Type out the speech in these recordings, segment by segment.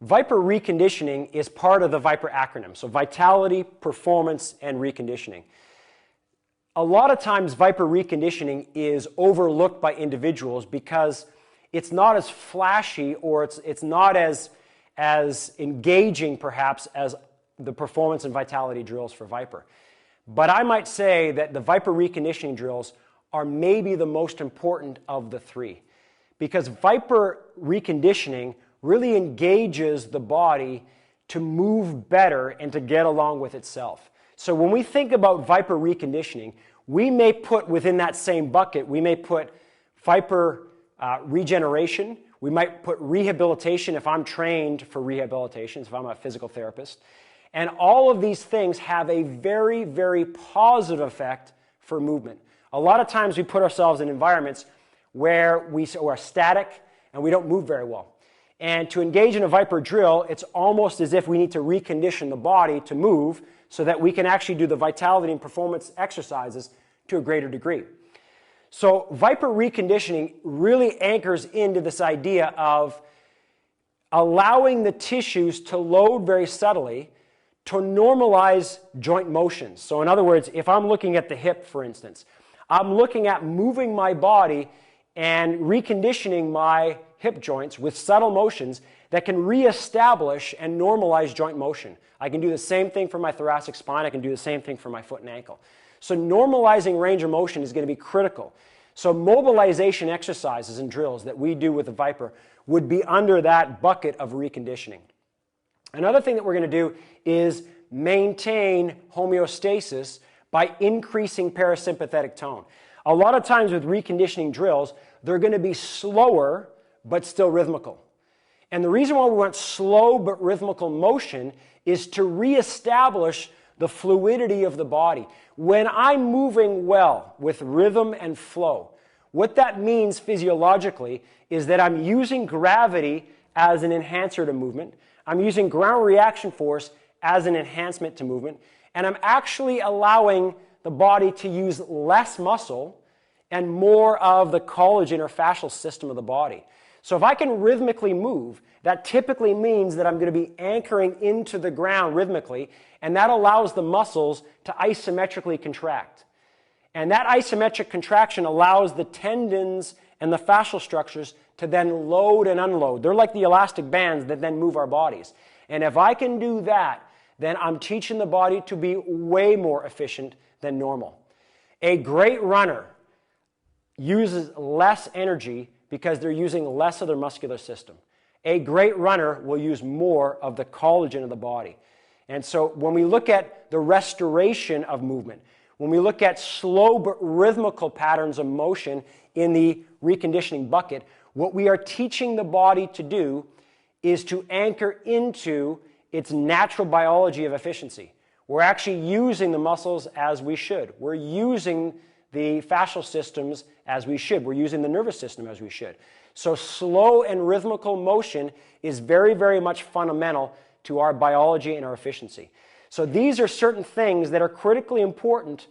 ViPR reconditioning is part of the ViPR acronym, so vitality, performance, and reconditioning. A lot of times ViPR reconditioning is overlooked by individuals because it's not as flashy or it's not as engaging perhaps as the performance and vitality drills for ViPR. But I might say that the ViPR reconditioning drills are maybe the most important of the three, because ViPR reconditioning really engages the body to move better and to get along with itself. So when we think about ViPR reconditioning, we may put within that same bucket, we may put ViPR regeneration, we might put rehabilitation if I'm trained for rehabilitation, if I'm a physical therapist. And all of these things have a very, very positive effect for movement. A lot of times we put ourselves in environments where we are static and we don't move very well. And to engage in a ViPR drill, it's almost as if we need to recondition the body to move so that we can actually do the vitality and performance exercises to a greater degree. So ViPR reconditioning really anchors into this idea of allowing the tissues to load very subtly to normalize joint motions. So in other words, if I'm looking at the hip, for instance, I'm looking at moving my body and reconditioning my hip joints with subtle motions that can reestablish and normalize joint motion. I can do the same thing for my thoracic spine. I can do the same thing for my foot and ankle. So normalizing range of motion is going to be critical. So mobilization exercises and drills that we do with the ViPR would be under that bucket of reconditioning. Another thing that we're going to do is maintain homeostasis by increasing parasympathetic tone. A lot of times with reconditioning drills, they're going to be slower but still rhythmical. And the reason why we want slow but rhythmical motion is to reestablish the fluidity of the body. When I'm moving well with rhythm and flow, what that means physiologically is that I'm using gravity as an enhancer to movement. I'm using ground reaction force as an enhancement to movement. And I'm actually allowing the body to use less muscle and more of the collagen or fascial system of the body. So if I can rhythmically move, that typically means that I'm going to be anchoring into the ground rhythmically, and that allows the muscles to isometrically contract. And that isometric contraction allows the tendons and the fascial structures to then load and unload. They're like the elastic bands that then move our bodies. And if I can do that, then I'm teaching the body to be way more efficient than normal. A great runner uses less energy because they're using less of their muscular system. A great runner will use more of the collagen of the body. And so when we look at the restoration of movement, when we look at slow but rhythmical patterns of motion in the reconditioning bucket, what we are teaching the body to do is to anchor into its natural biology of efficiency. We're actually using the muscles as we should. We're using the fascial systems as we should. We're using the nervous system as we should. So slow and rhythmical motion is very, very much fundamental to our biology and our efficiency. So these are certain things that are critically important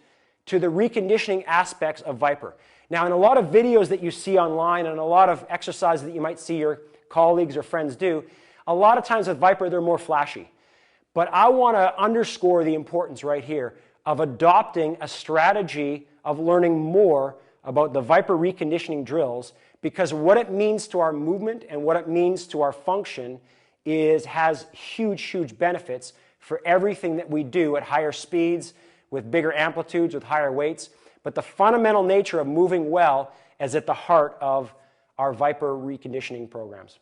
to the reconditioning aspects of ViPR. Now, in a lot of videos that you see online and a lot of exercises that you might see your colleagues or friends do, a lot of times with ViPR, they're more flashy. But I want to underscore the importance right here of adopting a strategy of learning more about the ViPR reconditioning drills, because what it means to our movement and what it means to our function has huge, huge benefits for everything that we do at higher speeds, with bigger amplitudes, with higher weights. But the fundamental nature of moving well is at the heart of our ViPR reconditioning programs.